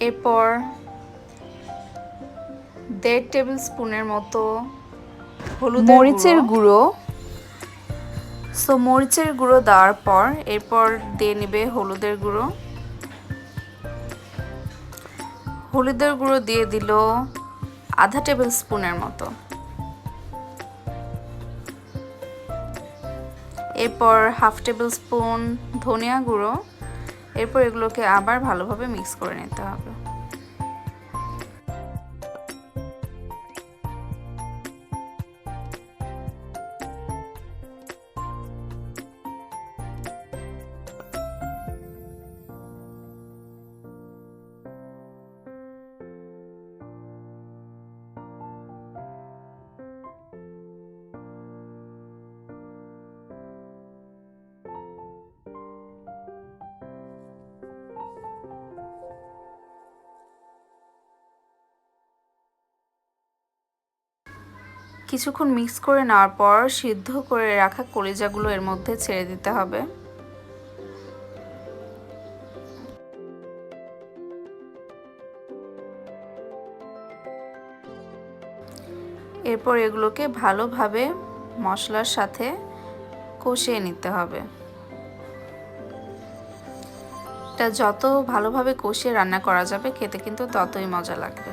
এরপর 1.5 টেবিল স্পুনের মতো মরিচের গুঁড়ো। মরিচের গুঁড়ো দেওয়ার পর এরপর দিয়ে নেবে হলুদের গুঁড়ো। হলুদের গুঁড়ো দিয়ে দিল 1/2 টেবিল স্পুনের মতো। এরপর 1/2 টেবিল স্পুন ধনিয়া গুঁড়ো। এরপর এগুলোকে আবার ভালোভাবে মিক্স করে নিতে হবে। কিছুক্ষণ মিক্স করে নেওয়ার পর সিদ্ধ করে রাখা কলিজাগুলো এর মধ্যে ছেড়ে দিতে হবে। এরপর এগুলোকে ভালোভাবে মশলার সাথে কষিয়ে নিতে হবে। এটা যত ভালোভাবে কষিয়ে রান্না করা যাবে খেতে কিন্তু ততই মজা লাগবে।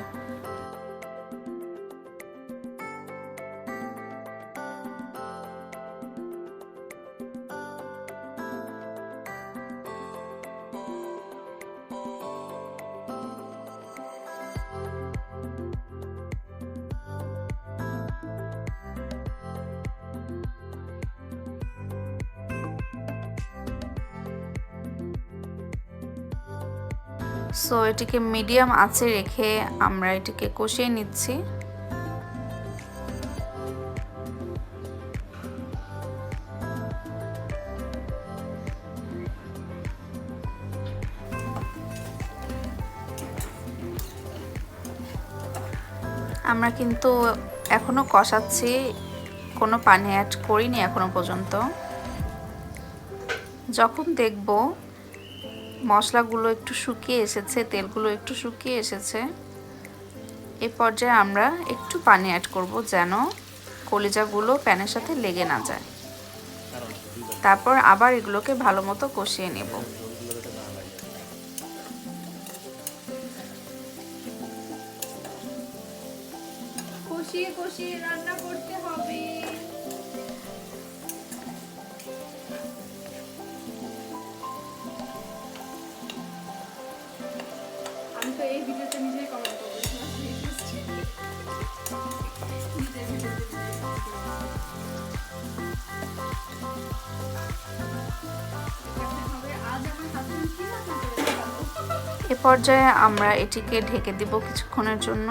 এটিকে মিডিয়াম আঁচে রেখে আমরা এটিকে কষিয়ে নিচ্ছি। আমরা কিন্তু এখনো কষাচ্ছি, কোনো পানি অ্যাড করিনি এখনো পর্যন্ত। যখন দেখব মশলাগুলো একটু শুকিয়ে এসেছে, তেলগুলো একটু শুকিয়ে এসেছে, এই পর্যায়ে আমরা একটু পানি অ্যাড করব যেন কলিজাগুলো প্যানের সাথে লেগে না যায়। তারপর আবার এগুলোকে ভালো মতো কষিয়ে নেব। কষিয়ে কষিয়ে রান্না করতে হবে। আমি তো এই ভিডিওতে নিজেই কমেন্ট করব। এ পর্যায়ে আমরা এটিকে ঢেকে দিব কিছুক্ষণের জন্য।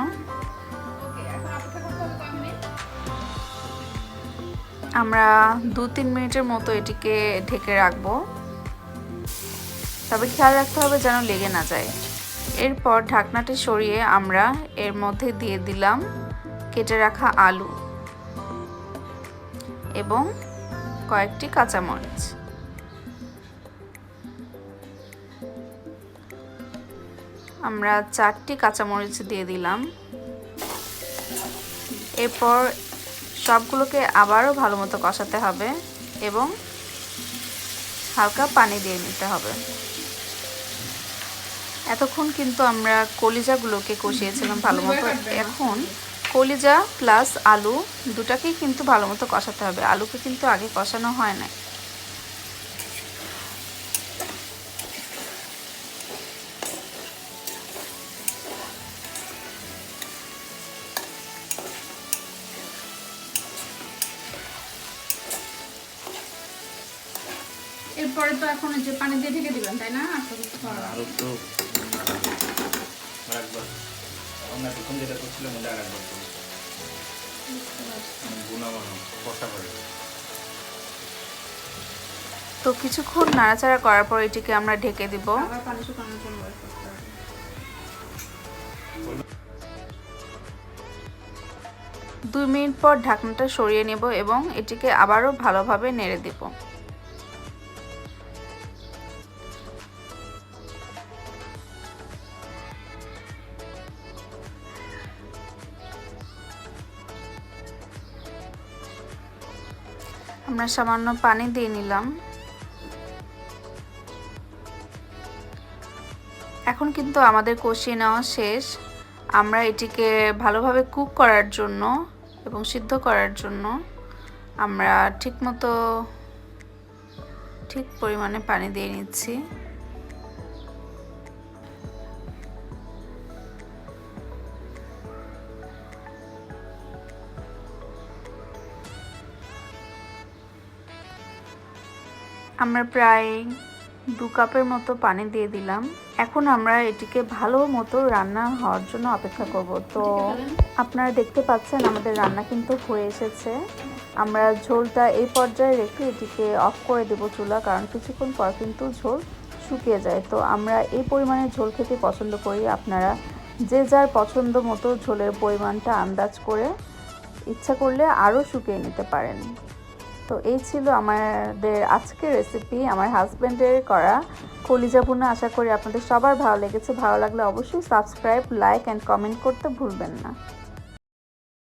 আমরা 2-3 মিনিটের মতো এটিকে ঢেকে রাখবো, তবে খেয়াল রাখতে হবে যেন লেগে না যায়। এরপর ঢাকনাটি সরিয়ে আমরা এর মধ্যে দিয়ে দিলাম কেটে রাখা আলু এবং কয়েকটি কাঁচামরিচ। আমরা 4টি কাঁচামরিচ দিয়ে দিলাম। এরপর সবগুলোকে আবারও ভালো মতো কষাতে হবে এবং হালকা পানি দিয়ে নিতে হবে। এতক্ষণ কিন্তু আমরা কলিজাগুলোকে কষিয়েছিলাম ভালো মতো। এখন কলিজা প্লাস আলু দুটাকেই কিন্তু ভালো মতো কষাতে হবে। আলুকে কিন্তু আগে কষানো হয় না। এরপরে তো এখন যে পানি দিয়ে ঢেকে দিবেন, তাই না? আরো তো আরেকবার আমরা প্রথম যেটা করছিলাম ওটা আরেকবার গুনা বানানো কষা করে। তো কিছুক্ষণ নাড়াচাড়া করার পর এটিকে আমরা ঢেকে দিব। আবার পানি শুকানোর জন্য ওয়েট করতে হবে। 2 মিনিট পর ঢাকনাটা সরিয়ে নেব এবং এটিকে আবারও ভালোভাবে নেড়ে দেব। আমরা সামান্য পানি দিয়ে নিলাম। এখন কিন্তু আমাদের কষিয়ে নেওয়া শেষ। আমরা এটিকে ভালোভাবে কুক করার জন্য এবং সিদ্ধ করার জন্য আমরা ঠিক পরিমাণে পানি দিয়ে নিচ্ছি। আমরা প্রায় 2 কাপের মতো পানি দিয়ে দিলাম। এখন আমরা এটিকে ভালো মতো রান্না হওয়ার জন্য অপেক্ষা করব। তো আপনারা দেখতে পাচ্ছেন আমাদের রান্না কিন্তু হয়ে এসেছে। আমরা ঝোলটা এই পর্যায়ে রেখে এটিকে অফ করে দেব চুলা, কারণ কিছুক্ষণ পর কিন্তু ঝোল শুকিয়ে যায়। তো আমরা এই পরিমাণে ঝোল খেতে পছন্দ করি। আপনারা যে যার পছন্দ মতো ঝোলের পরিমাণটা আন্দাজ করে ইচ্ছা করলে আরও শুকিয়ে নিতে পারেন। তো এই ছিল আমাদের আজকের রেসিপি, আমার হাজব্যান্ডের করা কলিজা ভুনা। আশা করি আপনাদের সবার ভালো লেগেছে। ভালো লাগলে অবশ্যই সাবস্ক্রাইব, লাইক অ্যান্ড কমেন্ট করতে ভুলবেন না।